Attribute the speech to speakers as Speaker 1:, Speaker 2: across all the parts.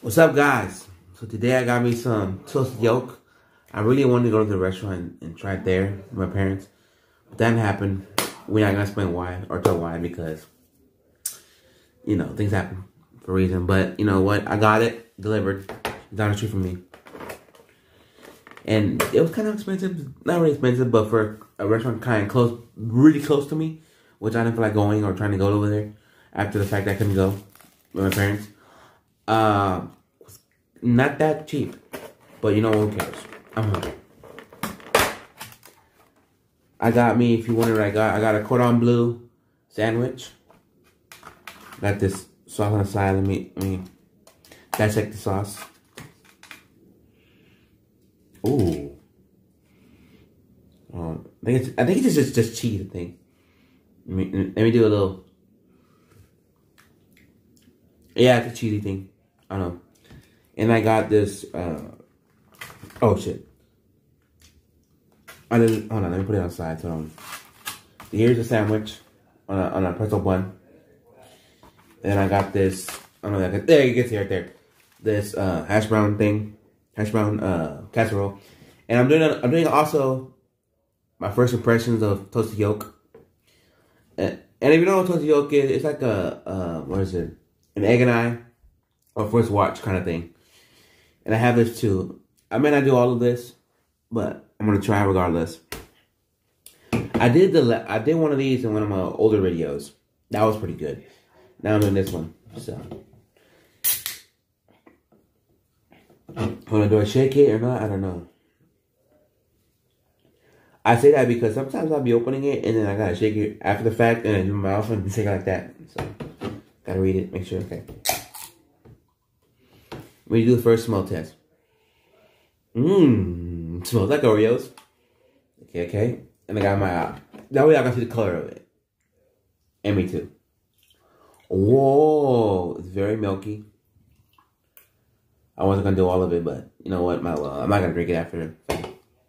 Speaker 1: What's up, guys? So today I got me some toasted yolk. I really wanted to go to the restaurant and try it there with my parents, but that didn't happen. We're not gonna explain why or tell why because things happen for a reason. But you know what? I got it delivered down the street from me, and it was kind of expensive. Not really expensive, but for a restaurant kind of close, really close to me, which I didn't feel like going or trying to go over there after the fact that I couldn't go with my parents. Not that cheap, but who cares? I'm hungry. I got me, if you wonder what I got a cordon bleu sandwich. Got this sauce on the side. Let me dissect the sauce. Ooh. I think it's just cheese, I think. Let me do a little. Yeah, it's a cheesy thing. I don't know. And I got this, oh shit. Hold on, let me put it on the side. So here's the sandwich on a pretzel bun. And I got this, I don't know, there you get it right there. This hash brown casserole. And I'm doing also my first impressions of toasted yolk. And if you know what toasted yolk is, it's like what is it? An egg and I, or first watch kind of thing. And I have this too. I may not do all of this, but I'm gonna try regardless. I did one of these in one of my older videos. That was pretty good. Now I'm doing this one. So, do I shake it or not? I don't know. I say that because sometimes I'll be opening it and then I gotta shake it after the fact and then do my mouth and shake it like that. So, gotta read it, make sure. Okay. We do the first smell test. Smells like Oreos. Okay. And I got my eye. That way I can see the color of it. And me too. Whoa, it's very milky. I wasn't gonna do all of it, but you know what? I'm not gonna drink it after.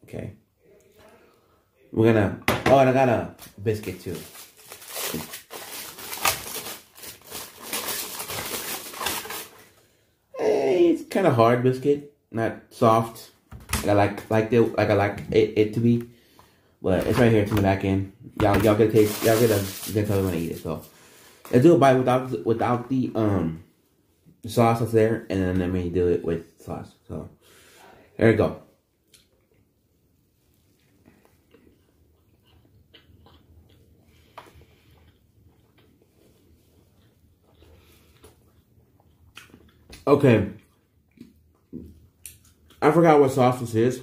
Speaker 1: Okay. We're gonna. Oh, and I got a biscuit too. It's kind of hard biscuit, not soft. I like it to be, but it's right here to the back end. Y'all get a taste. Y'all get you can tell me when I eat it. So let's do a bite without the sauce that's there, and then let me do it with sauce. So there we go. Okay. I forgot what sauce this is,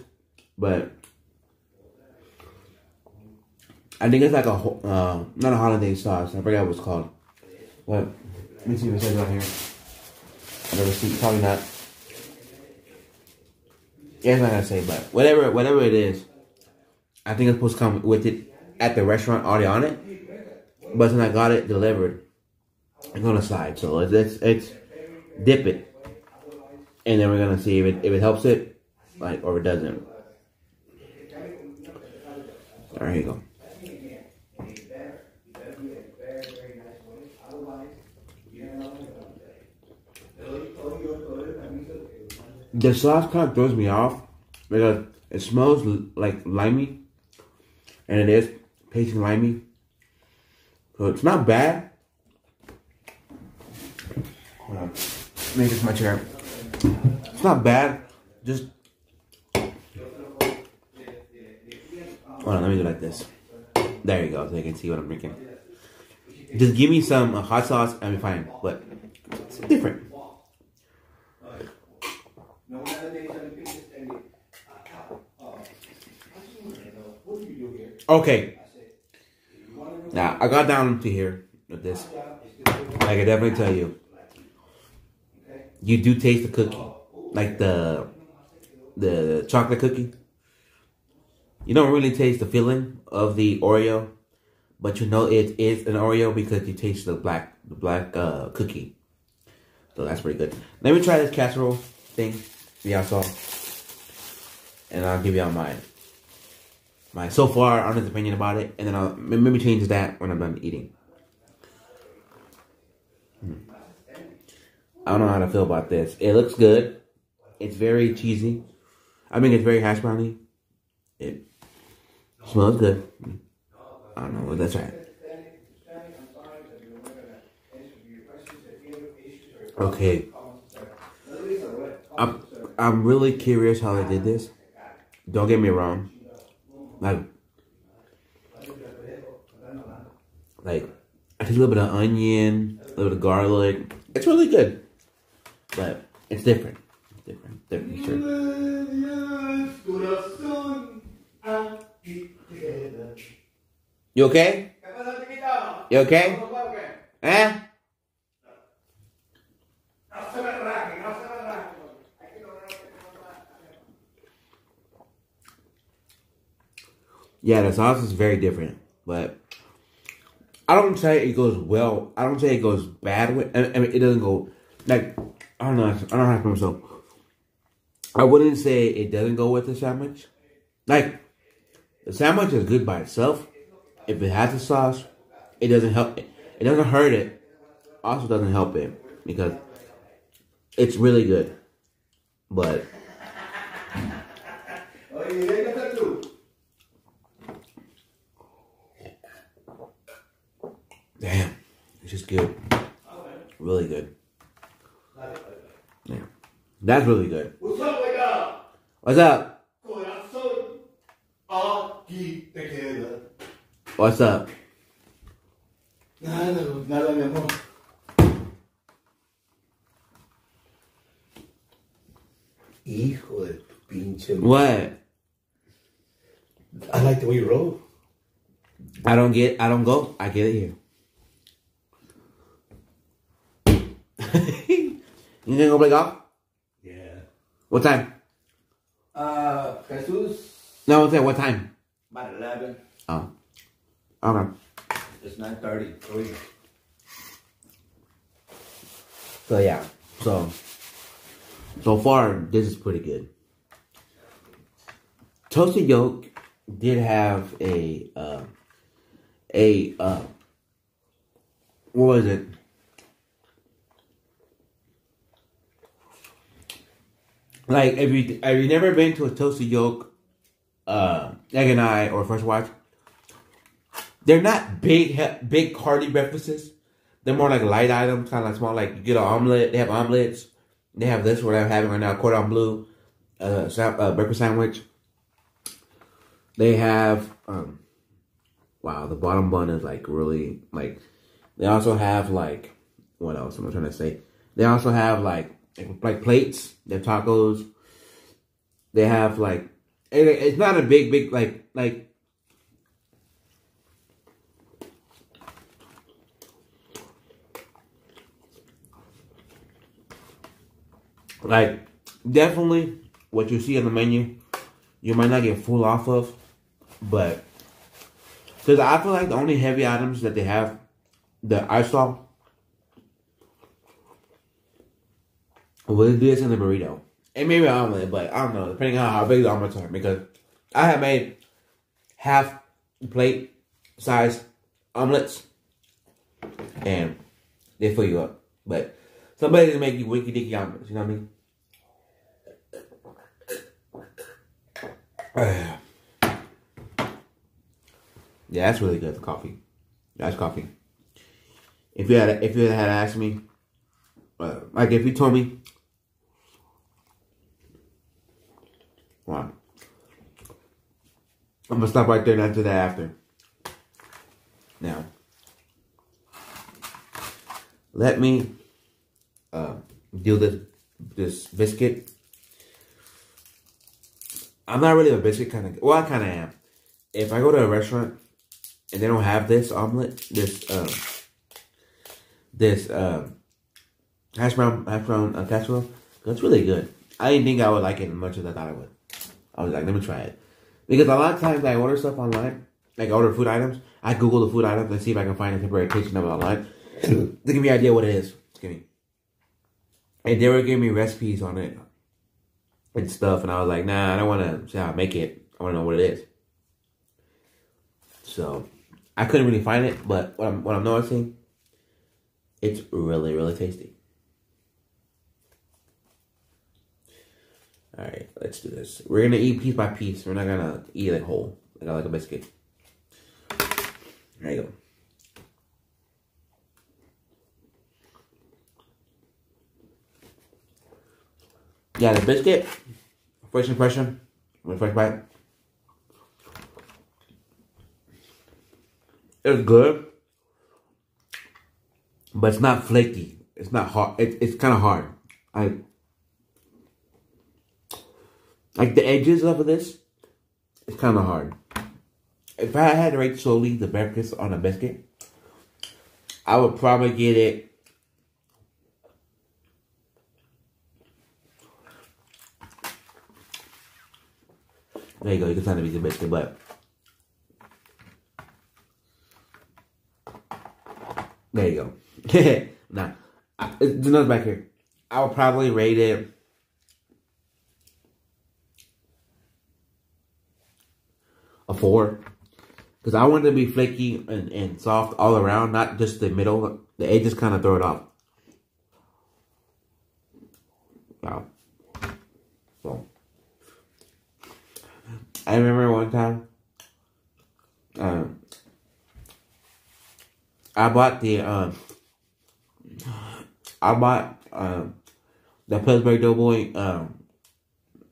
Speaker 1: but I think it's like a not a holiday sauce. I forgot what it's called. What? Let me see what it says on here. I never see. Probably not. Yeah, it's not gonna say, but whatever it is, I think it's supposed to come with it at the restaurant already on it. But since I got it delivered, it's on the side. So it's dip it. And then we're gonna see if it helps it, or it doesn't. All right, here you go. The sauce kind of throws me off because it smells like limey, and it is tasting limey. So it's not bad. Hold on, let me get my chair. It's not bad. Just hold on, let me do it like this. There you go, so you can see what I'm drinking. Just give me some hot sauce and be fine, but it's different. Okay. Now I got down to here with this. I can definitely tell you. You do taste the cookie, like the chocolate cookie. You don't really taste the filling of the Oreo, but you know it is an Oreo because you taste the black cookie. So that's pretty good. Let me try this casserole thing. Y'all saw, and I'll give y'all my so far honest opinion about it, and then I'll maybe change that when I'm done eating. I don't know how to feel about this. It looks good. It's very cheesy. I mean, it's very hash browny. It smells good. I don't know what that's right. Okay. I'm really curious how they did this. Don't get me wrong. Like I take a little bit of onion, a little bit of garlic. It's really good, but it's different. Different, sure. You okay? You okay? Eh? Yeah, the sauce is very different, but I don't say it goes well. I don't say it goes bad with. I mean, it doesn't go like I don't know. I don't know how to myself. I wouldn't say it doesn't go with the sandwich. Like the sandwich is good by itself. If it has the sauce, it doesn't help it. It doesn't hurt it. Also doesn't help it because it's really good. But damn, it's just good. Really good. Yeah. That's really good. What's up, Wega? What's up? What's up? Nada, mi amor.
Speaker 2: Hijo de tu pinche.
Speaker 1: What?
Speaker 2: I like the way you roll.
Speaker 1: I don't go. I get it here. You gonna go play golf?
Speaker 2: Yeah.
Speaker 1: What time?
Speaker 2: Jesus.
Speaker 1: No, what's that? What time?
Speaker 2: About 11.
Speaker 1: Oh. Okay.
Speaker 2: It's 9:30.
Speaker 1: So yeah. So far this is pretty good. Toasted Yolk did have a what was it? Like if you never been to a Toasted Yolk, Egg and I or First Watch, they're not big hearty breakfasts. They're more like light items, kind of like small. Like you get an omelet. They have omelets. They have this what I'm having right now, cordon bleu, breakfast sandwich. They have wow, the bottom bun is like really like. They also have like what else am I trying to say? They also have like plates. They have tacos. They have like it's not a big like. Like, definitely what you see on the menu, you might not get full off of, but because I feel like the only heavy items that they have that I saw was this and the burrito. And maybe an omelet, but I don't know, depending on how big the omelets are, because I have made half plate size omelets and they fill you up. But somebody can make you wiki dicky omelets, you know what I mean? Yeah, that's really good. The coffee, that's coffee. If you had asked me, like if you told me, wow, I'm gonna stop right there and answer that after. Now, let me do this biscuit. I'm not really a biscuit kind of. Well, I kind of am. If I go to a restaurant and they don't have this omelet, this hash brown casserole, that's really good. I didn't think I would like it as much as I thought I would. I was like, let me try it, because a lot of times I order stuff online, like I order food items. I Google the food items and see if I can find a temporary kitchen of it online to give me an idea what it is. And they were giving me recipes on it and stuff, and I was like, nah, I don't want to see how I make it. I want to know what it is. So I couldn't really find it, but what I'm noticing, it's really, really tasty. Alright, let's do this. We're gonna eat piece by piece. We're not gonna eat it whole. Like a biscuit. There you go. Yeah, the biscuit. First impression. My first bite. It's good. But it's not flaky. It's not hard. It's kind of hard. Like the edges of this, it's kind of hard. If I had to rate solely the breakfast on a biscuit, I would probably get it. There you go. You can tell me the biscuit, but there you go. Now, there's another back here. I would probably rate it a 4. Because I want it to be flaky and soft all around, not just the middle. The edges kind of throw it off. Wow. So, I remember one time, I bought the Pillsbury Doughboy,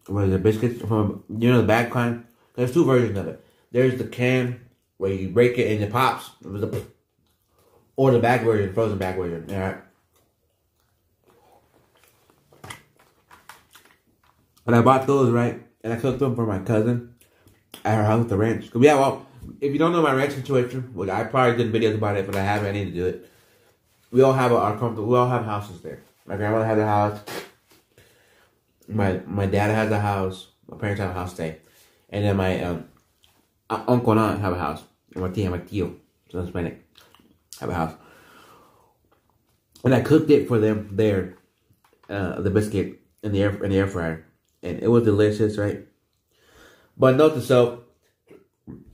Speaker 1: what is it, biscuits from, you know, the bag kind? There's 2 versions of it. There's the can where you break it and it pops, or the bag version, frozen bag version. Alright. And I bought those, right? And I cooked them for my cousin at her house with the ranch. Yeah, well, if you don't know my ranch situation, well, I probably did videos about it, but I haven't. I need to do it. We all have we all have houses there. My grandmother has a house. My dad has a house. My parents have a house there. And then my uncle and aunt have a house. And my tío, so Hispanic, have a house. And I cooked it for them there, the biscuit in the air fryer, and it was delicious, right? But note to self,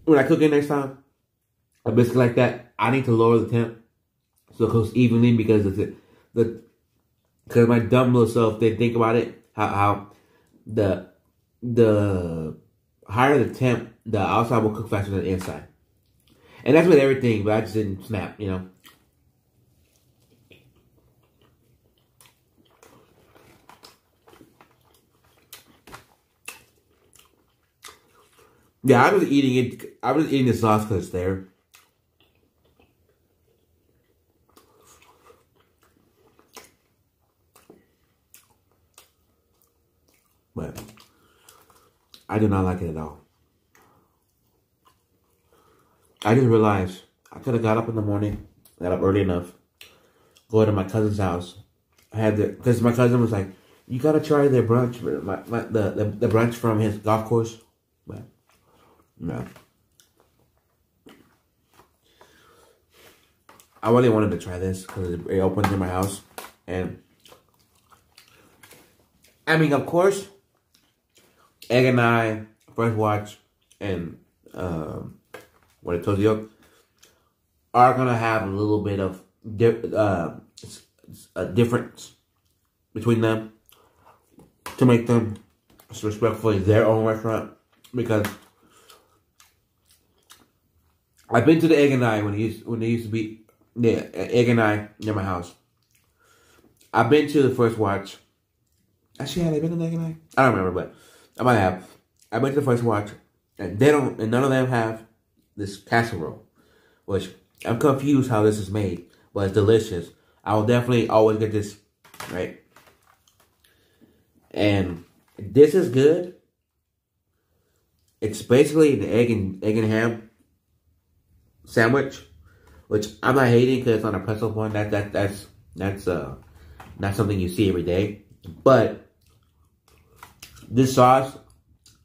Speaker 1: when I cook it next time, a biscuit like that, I need to lower the temp so it cooks evenly, because because my dumb little self didn't think about it, how the higher the temp, the outside will cook faster than the inside. And that's with everything, but I just didn't snap, you know. Yeah, I was eating it. I was eating the sauce because it's there. But I do not like it at all. I just realized I could have got up in the morning, got up early enough, go to my cousin's house. I had the, because my cousin was like, "You gotta try their brunch, the brunch from his golf course." But no, I really wanted to try this because it opened in my house, and I mean, of course, Egg and I, First Watch, and what it tells you are gonna have a little bit of a difference between them to make them respectfully their own restaurant, because I've been to the Egg and I when they used to be Egg and I near my house. I've been to the First Watch. Actually, have I been to the Egg and I? I don't remember, but I might have. I've been to the First Watch, and none of them have this casserole, which I'm confused how this is made, but it's delicious. I will definitely always get this, right? And this is good. It's basically the egg and ham sandwich, which I'm not hating because it's on a pretzel bun. That's not something you see every day. But this sauce,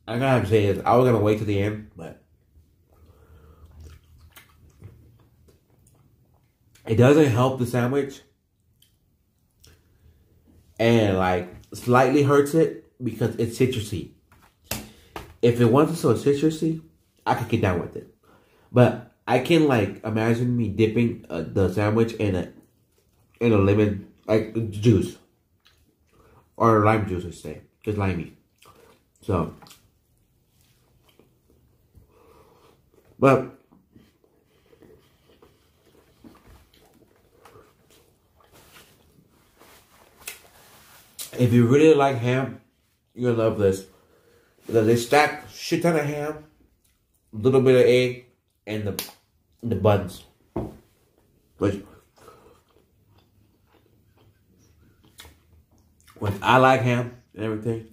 Speaker 1: I gotta have to say this. I was gonna wait to the end, but it doesn't help the sandwich, and like slightly hurts it because it's citrusy. If it wasn't so citrusy, I could get down with it. But I can like imagine me dipping the sandwich in a lemon like juice or lime juice, I say, just limey. So, but if you really like ham, you'll love this. Because they stack shit ton of ham, a little bit of egg, and the buns. Which I like ham and everything.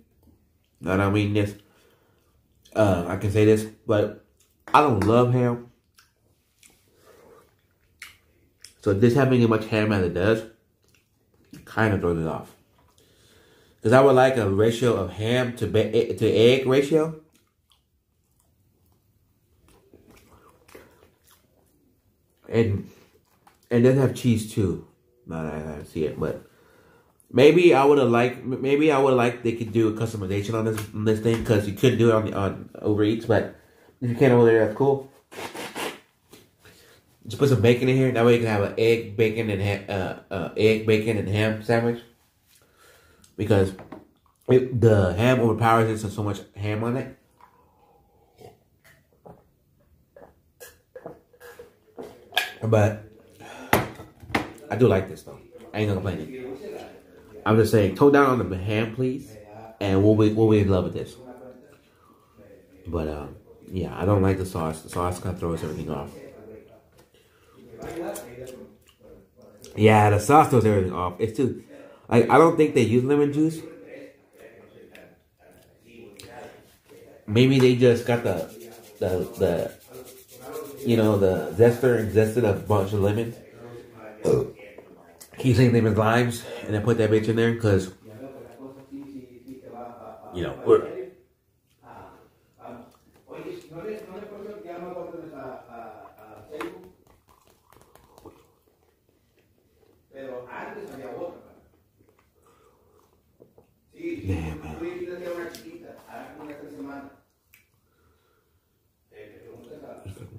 Speaker 1: I don't mean this. I can say this, but I don't love ham. So this having as much ham as it does, kind of throws it off. Because I would like a ratio of ham to egg ratio. And it does have cheese too. Now that I see it, but maybe I would have liked. Maybe I would like they could do a customization on this thing, because you couldn't do it on Uber Eats, but if you can over there, that's cool. Just put some bacon in here. That way you can have an egg, bacon, and ham sandwich. Because the ham overpowers it, so much ham on it. But I do like this though. I ain't gonna complain. I'm just saying, tone down on the ham, please, and we'll be in love with this. But yeah, I don't like the sauce. The sauce kind of throws everything off. Yeah, the sauce throws everything off. It's too, like, I don't think they use lemon juice. Maybe they just got the you know, the zester and zested a bunch of lemons. Keep saying lemons, limes, and then put that bitch in there, because you know damn, man.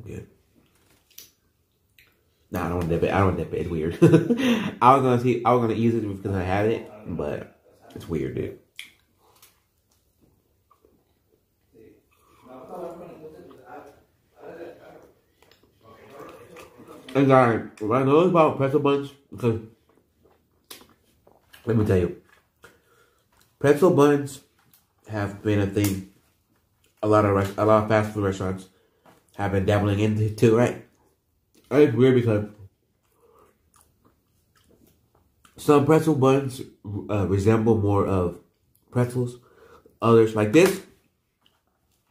Speaker 1: Good. Nah, I don't dip it. I don't dip it. It's weird. I was gonna use it because I had it, but it's weird, dude. And guys, what I know about pretzel buns, because let me tell you, pretzel buns have been a thing. A lot of fast food restaurants have been dabbling into too, right? It's weird because some pretzel buns resemble more of pretzels. Others, like this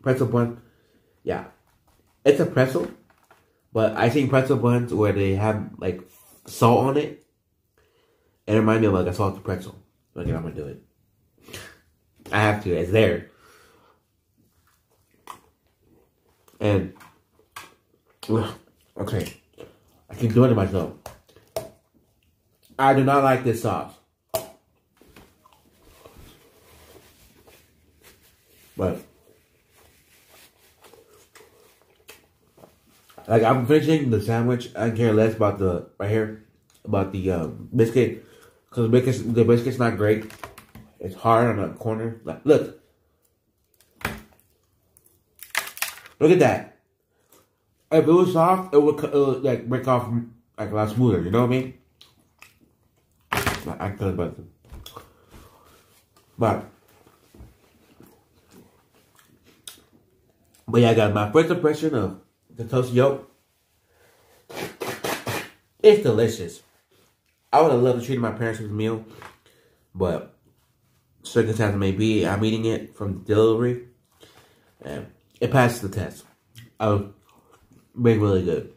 Speaker 1: pretzel bun, yeah, it's a pretzel. But I seen pretzel buns where they have like salt on it. It reminds me of like a salted pretzel. Okay, I'm gonna do it. I have to. It's there. And okay, I keep doing it myself. I do not like this sauce, but like, I'm finishing the sandwich. I care less about the right here, about the biscuit, because the biscuit's not great. It's hard on the corner. Like, look at that. If it was soft, it would like break off like a lot smoother. You know what I mean? I could, but yeah, I got my first impression of the toast yolk. It's delicious. I would have loved to treat my parents with a meal, but circumstances may be, I'm eating it from the delivery, and it passed the test. I was being really good.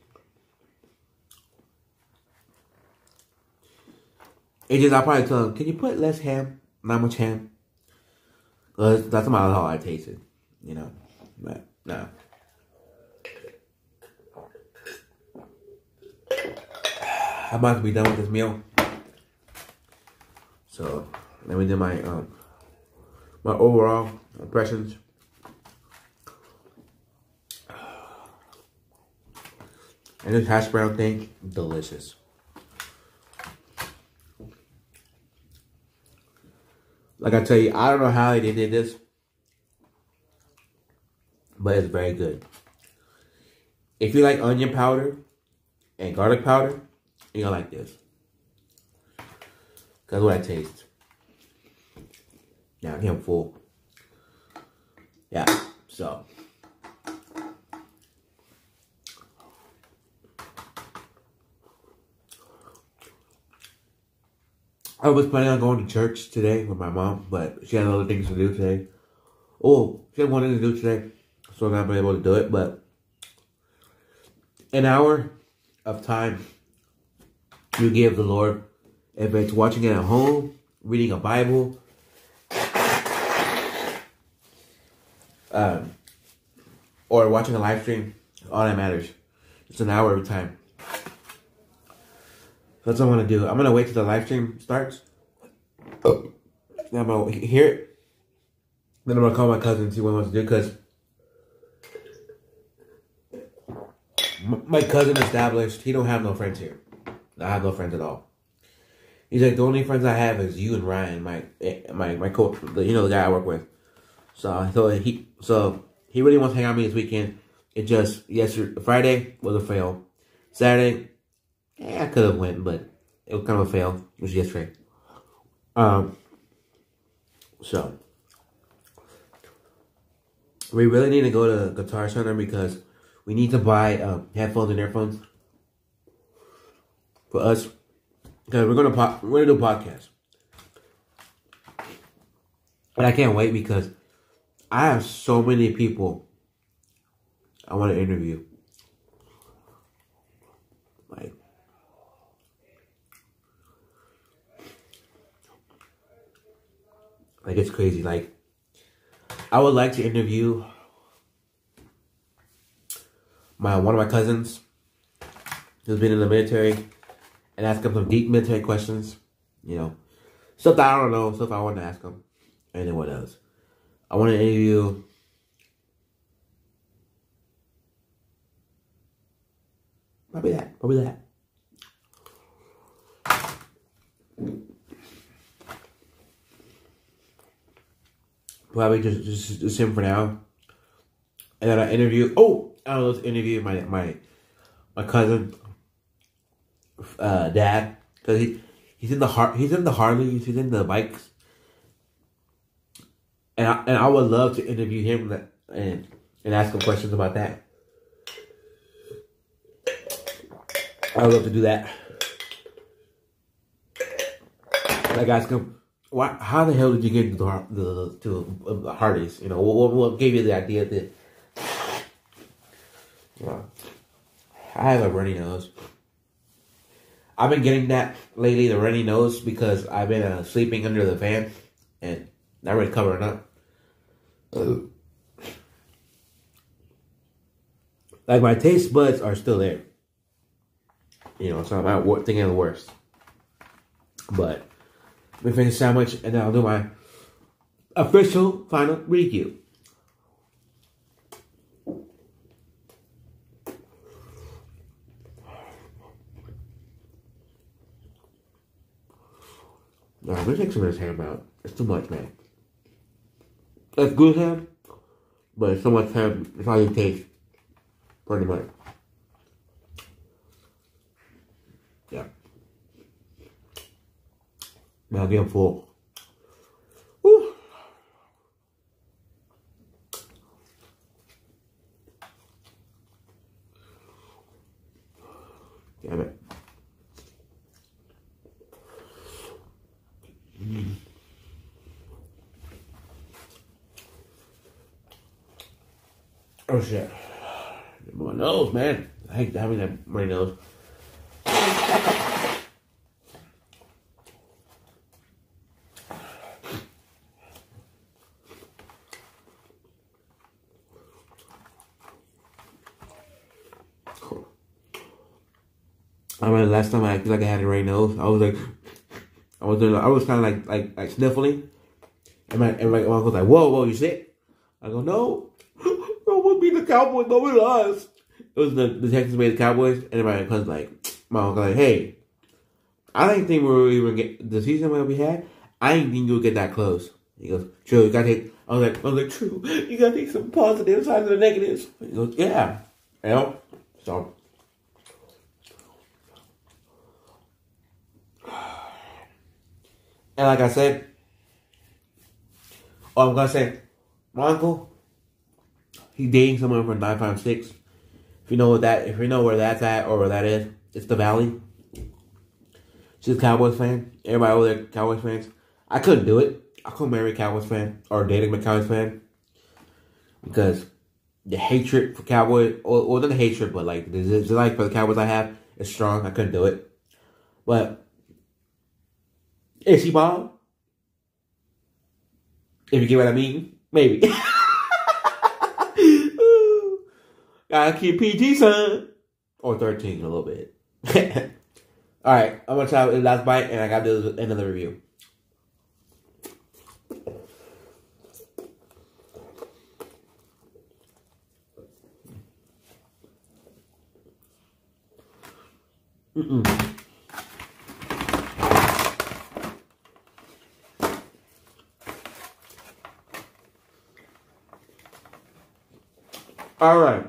Speaker 1: It's just, I'll probably tell them, can you put less ham? Not much ham. Because that's about all I tasted, you know. But, no. I'm about to be done with this meal. So, let me do my my overall impressions. And this hash brown thing, delicious. Like I tell you, I don't know how they did this. but it's very good. If you like onion powder and garlic powder, you're gonna like this. That's what I taste. Now I'm full. Yeah, so. I was planning on going to church today with my mom, but she had other things to do today. Oh, she had one thing to do today, so I'm not been able to do it, but an hour of time you give the Lord, if it's watching it at home, reading a Bible, or watching a live stream, all that matters. It's an hour of time. That's what I'm going to do. I'm going to wait till the live stream starts. Then I'm going to hear it. Then I'm going to call my cousin and see what he wants to do. Because my cousin established, he don't have no friends here. I have no friends at all. He's like, the only friends I have is you and Ryan, my coach, the guy I work with. So he really wants to hang out with me this weekend. It just, Friday was a fail. Saturday, I could have went, but it was kind of a fail. It was yesterday. So we really need to go to Guitar Center because we need to buy headphones and earphones for us because we're gonna do a podcast, and I can't wait because I have so many people I want to interview. Like it's crazy. Like I would like to interview one of my cousins who's been in the military and ask him some deep military questions. Stuff that I don't know, stuff I want to ask him. And then what else? I want to interview probably that. Probably just him for now. And then I interview. Let's interview my cousin, dad, because he's in the Harleys, he's in the bikes, and I would love to interview him and ask him questions about that. I would love to do that. Like ask him, how the hell did you get into the Harleys? What gave you the idea that? I have a runny nose. I've been getting that lately, the runny nose, because I've been sleeping under the fan and not really covering up. Like my taste buds are still there. So I'm not thinking of the worst. But let me finish the sandwich and then I'll do my official final review. No, I'm gonna take some of this ham out. It's too much, man. It's good ham, but it's so much ham, it's all you taste. Pretty much. Yeah. Now I'm full. Woo. Damn it. Oh shit. My nose, man. I hate having that runny nose. I remember the last time I feel like I had a runny nose, I was kind of like sniffling, and my uncle was like, "Whoa, you sick?" I go, "No, we'll beat the Cowboys, but we lost." It was the Texans made the Cowboys, and my cousin's like, my uncle like, "Hey, I didn't think we were even get the season where we had. I didn't think you would get that close." He goes, True, you gotta take, I was like, True, you gotta take some positive sides of the negatives. He goes, yeah. You know? So. And like I said, I'm gonna say, my uncle, he's dating someone from 956. If you know where that's at or where that is, it's the Valley. She's a Cowboys fan. Everybody over there, Cowboys fans. I couldn't do it. I couldn't marry a Cowboys fan or dating a Cowboys fan because the hatred for Cowboys, or not the hatred, but like the dislike for the Cowboys I have is strong. I couldn't do it. But is she bomb? If you get what I mean, maybe. Gotta keep PG, son. Or 13 a little bit. Alright, I'm gonna try the last bite and I gotta do another review. Alright.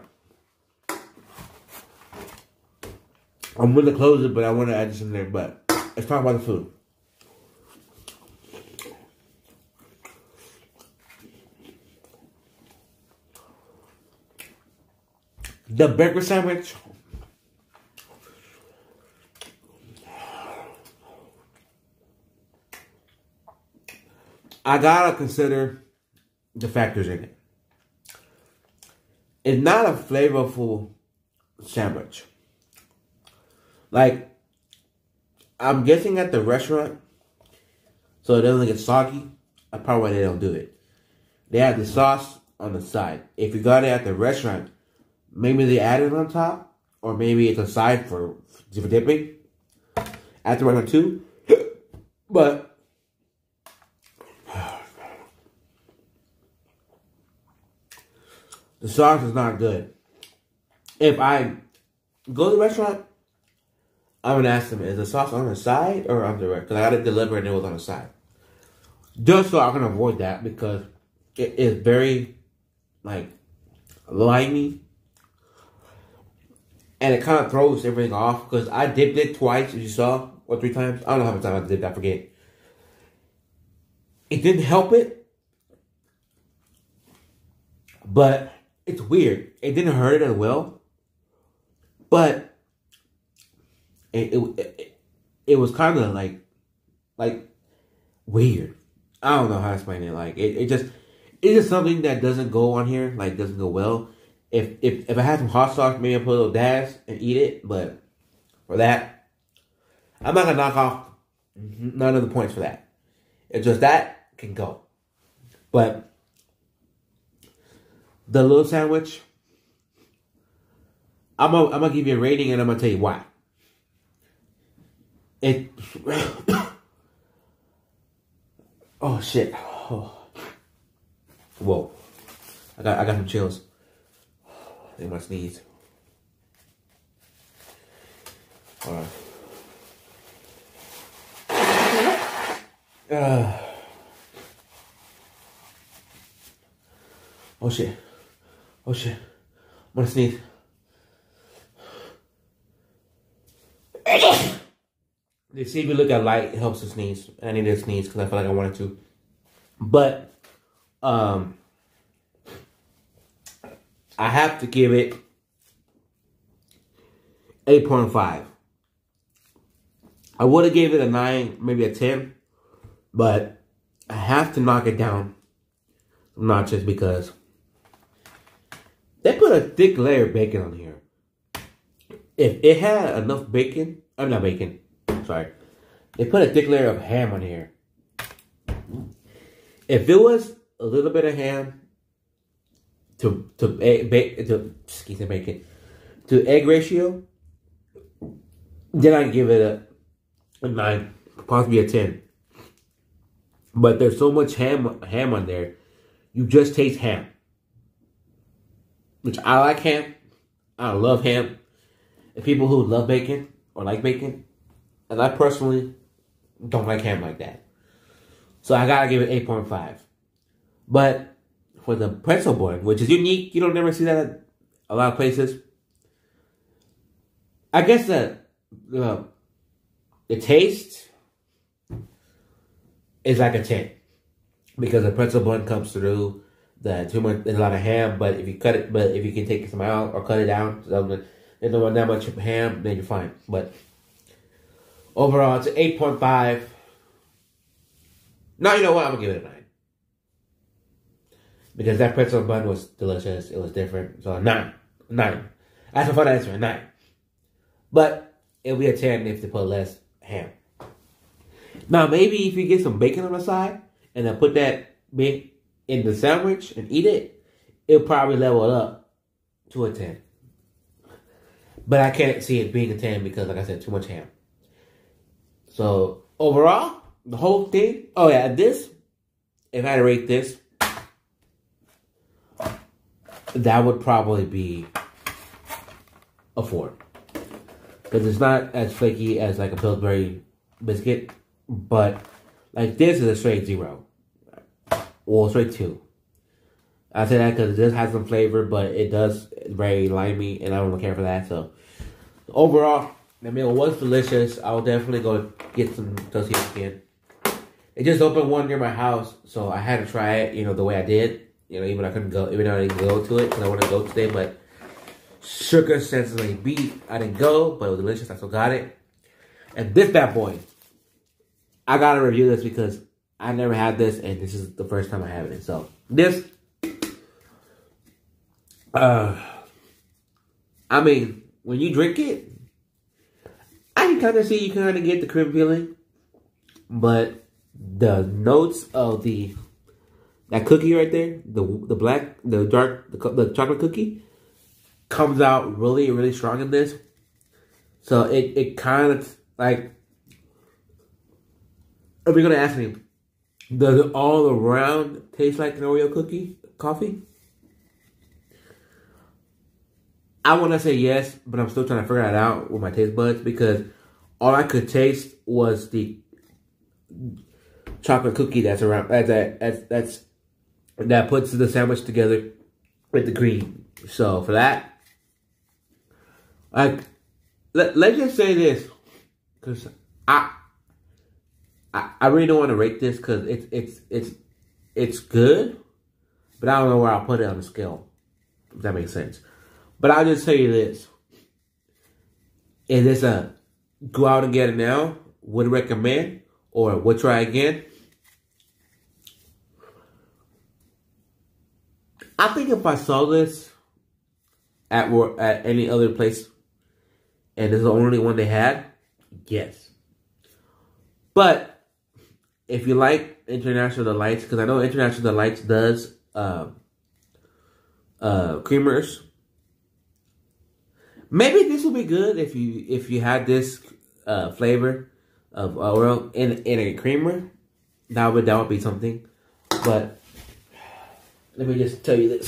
Speaker 1: I'm going to close it, but I want to add this in there. But let's talk about the food. The burger sandwich. I gotta consider the factors in it. It's not a flavorful sandwich. Like, I'm guessing at the restaurant, so it doesn't get soggy. That's probably why they don't do it. They have the sauce on the side. If you got it at the restaurant, maybe they add it on top, or maybe it's a side for dipping. At the restaurant too, but the sauce is not good. If I go to the restaurant, I'm gonna ask them, is the sauce on the side or on the right? Because I got it delivered and it was on the side. Just so I can avoid that because it is very, like, limey. And it kind of throws everything off because I dipped it twice, as you saw, or 3 times. I don't know how many times I dipped, I forget. It didn't help it. But it's weird. It didn't hurt it as well. But it was kind of like weird. I don't know how to explain it. Like it's just something that doesn't go on here. Like doesn't go well. If I had some hot sauce, maybe I'd put a little dash and eat it. But for that, I'm not gonna knock off none of the points for that. It's just that can go. But the little sandwich, I'm gonna give you a rating and I'm gonna tell you why. Oh shit! Oh. Whoa! I got some chills. I think I might sneeze. All right. Oh shit! Oh shit! I'm gonna sneeze. They see if you look at light, it helps to sneeze. I need to sneeze because I feel like I wanted to. But, I have to give it 8.5. I would have gave it a 9, maybe a 10. But I have to knock it down some notches because they put a thick layer of bacon on here. If it had enough bacon, I'm not bacon. Sorry. They put a thick layer of ham on here. If it was a little bit of ham to egg ratio, then I'd give it a 9, possibly a 10. But there's so much ham on there, you just taste ham. Which I like ham. I love ham. And people who love bacon or like bacon, and I personally don't like ham like that. So I gotta give it 8.5. But for the pretzel bun, which is unique, you don't never see that at a lot of places. I guess the taste is like a 10 because the pretzel bun comes through there's a lot of ham, but if you can take some out or cut it down, so there's not that much ham, then you're fine. But overall, it's an 8.5. Now you know what? I'm gonna give it a 9 because that pretzel bun was delicious. It was different, so a 9. That's a fun answer, a 9. But it'll be a 10 if they put less ham. Now maybe if you get some bacon on the side and then put that bit in the sandwich and eat it, it'll probably level it up to a 10. But I can't see it being a 10 because, like I said, too much ham. So overall, the whole thing. Oh yeah, this. If I had to rate this, that would probably be a 4. Because it's not as flaky as like a Pillsbury biscuit, but like this is a straight 0. Well, straight 2. I say that because it does have some flavor, but it does very limey, and I don't care for that. So overall, the meal was delicious. I will definitely go get some toasted again. It just opened one near my house, so I had to try it. You know, the way I did. You know, even though I didn't go to it because I wanted to go today, but sugar sensibly beat. I didn't go, but it was delicious. I still got it. And this bad boy, I gotta review this because I never had this, and this is the first time I have it. So this, I mean, when you drink it, I can kind of see you kind of get the cream feeling, but the notes of that cookie right there, the chocolate cookie, comes out really, really strong in this. So it kind of like, if you're gonna ask me, does it all around taste like an Oreo coffee? I want to say yes, but I'm still trying to figure that out with my taste buds because all I could taste was the chocolate cookie that's around that puts the sandwich together with the cream. So for that, like, let's just say this, because I really don't want to rate this because it's good, but I don't know where I'll put it on the scale, if that makes sense. But I'll just tell you this. Is this a go out and get it now, would recommend, or would try again? I think if I saw this at any other place and this is the only one they had, yes. But if you like International Delights, because I know International Delights does creamers, maybe this would be good if you had this flavor of Oreo in a creamer. That would be something. But let me just tell you this.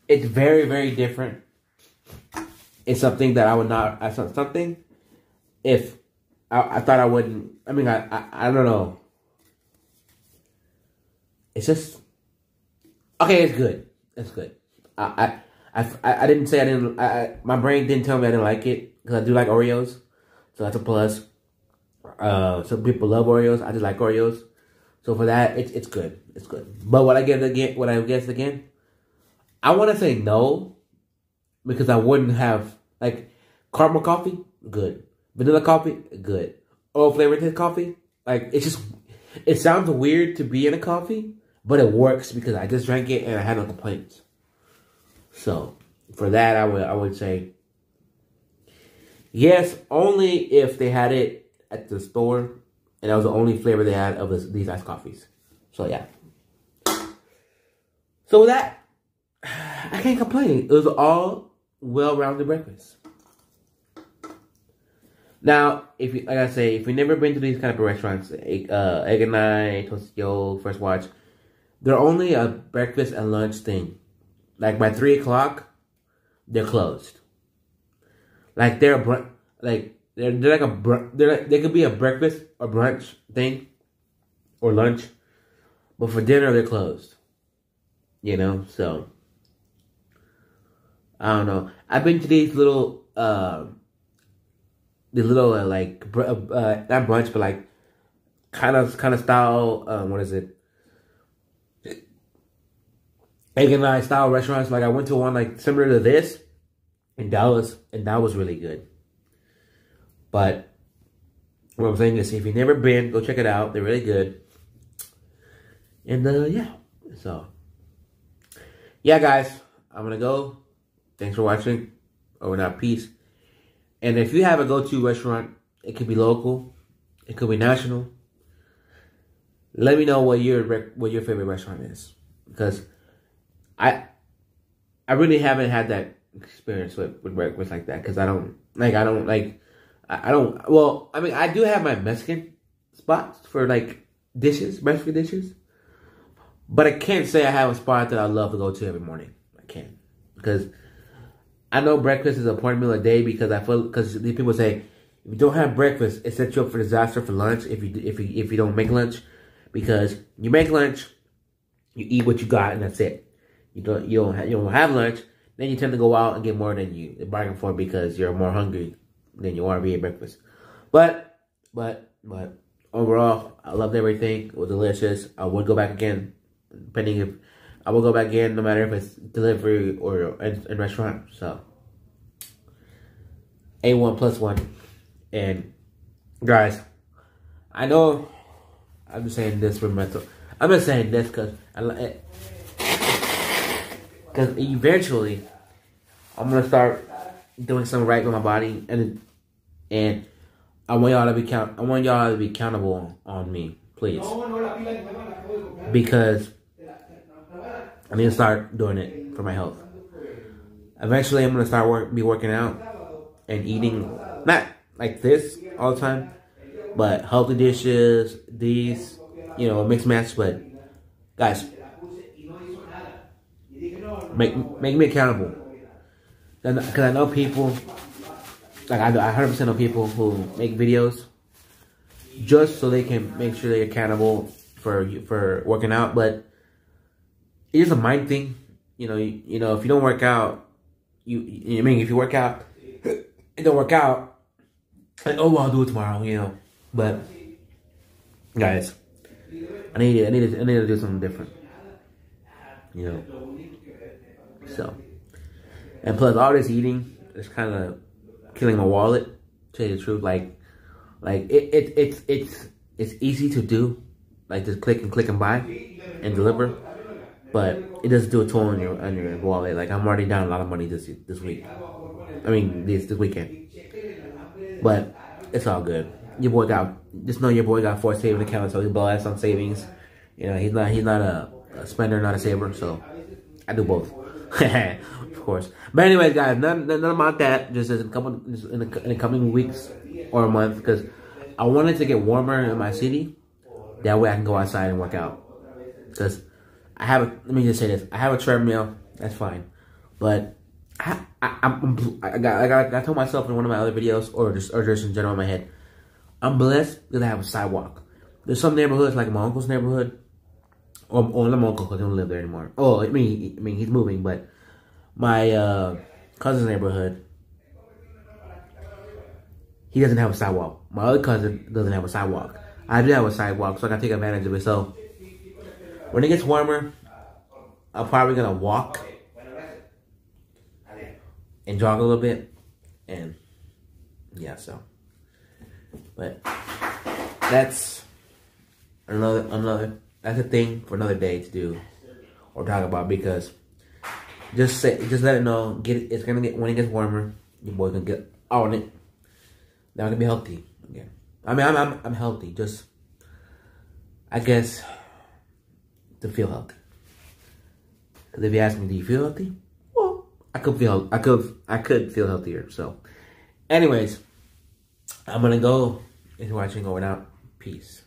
Speaker 1: It's very, very different. It's something that I would not. Something if I thought I wouldn't. I mean, I don't know. It's just okay. It's good. It's good. I didn't say I didn't. My brain didn't tell me I didn't like it because I do like Oreos, so that's a plus. Some people love Oreos. I just like Oreos, so for that, it's good. It's good. But what I guess again, I want to say no, because I wouldn't have, like, caramel coffee, good. Vanilla coffee, good. Oil flavored coffee, like, it sounds weird to be in a coffee, but it works because I just drank it and I had no complaints. So, for that, I would say yes, only if they had it at the store and that was the only flavor they had of these iced coffees. So, yeah. So, with that, I can't complain. It was all well-rounded breakfast. Now, if you've never been to these kind of restaurants, Egg and I, Toasted Yolk, First Watch, they're only a breakfast and lunch thing. Like by 3 o'clock, they're closed. Like they're like they could be a breakfast or brunch thing or lunch, but for dinner they're closed. You know, so I don't know. I've been to these little not brunch, but like kind of style. What is it? Egg and I style restaurants. Like I went to one like similar to this in Dallas, and that was really good. But what I'm saying is, if you've never been, go check it out. They're really good. And yeah, so yeah, guys, I'm gonna go. Thanks for watching. Over and out. Peace. And if you have a go-to restaurant, it could be local, it could be national. Let me know what your favorite restaurant is, because I really haven't had that experience with breakfast like that, because I don't. Well, I mean, I do have my Mexican spots for like dishes, Mexican dishes, but I can't say I have a spot that I love to go to every morning. I can't, because I know breakfast is an important meal a day, because these people say if you don't have breakfast, it sets you up for disaster for lunch if you don't make lunch, because you make lunch, you eat what you got, and that's it. You don't have lunch, then you tend to go out and get more than you bargain for, because you're more hungry than you are to eat breakfast. But overall, I loved everything. It was delicious. I would go back again, I will go back again, no matter if it's delivery or in restaurant. So A1+1. And guys, I know I'm just saying this for mental. I'm just saying this because eventually I'm gonna start doing something right with my body, and I want y'all to be accountable on me, please, because I need to start doing it for my health. Eventually, I'm gonna start working out and eating, not like this all the time, but healthy dishes, these, mixed match. But guys, make me accountable. Because I know people, like I 100% know people who make videos just so they can make sure they're accountable for working out, but it is a mind thing. If you don't work out, if you work out, it don't work out, like, oh, well, I'll do it tomorrow, But guys, I need to do something different, So, and plus all this eating is kind of killing my wallet. To tell you the truth, like it's easy to do, like just click and buy and deliver. But it doesn't do a toll on your wallet. Like, I'm already down a lot of money this week. I mean, this weekend. But it's all good. Your boy got 4 saving accounts, so he's blessed on savings. He's not a spender, not a saver. So I do both, of course. But anyways, guys, none about that. Just in the coming weeks or a month, because I wanted to get warmer in my city. That way I can go outside and work out. Because let me just say this. I have a treadmill. That's fine. But I told myself in one of my other videos, or just in general in my head, I'm blessed that I have a sidewalk. There's some neighborhoods, like my uncle's neighborhood, or not my uncle, because he don't live there anymore. Oh, I mean he's moving, but my cousin's neighborhood, he doesn't have a sidewalk. My other cousin doesn't have a sidewalk. I do have a sidewalk, so I can take advantage of it. So when it gets warmer, I'm probably gonna walk and jog a little bit, and yeah. So, but that's that's a thing for another day to do or talk about, because just let it know. It's gonna get, when it gets warmer, your boy's gonna get on it. Now I'm gonna be healthy again. I mean, I'm healthy. Just, I guess, to feel healthy. Because if you ask me, do you feel healthy? Well, I could feel healthier. So, anyways, I'm gonna go into watching Going Out. Peace.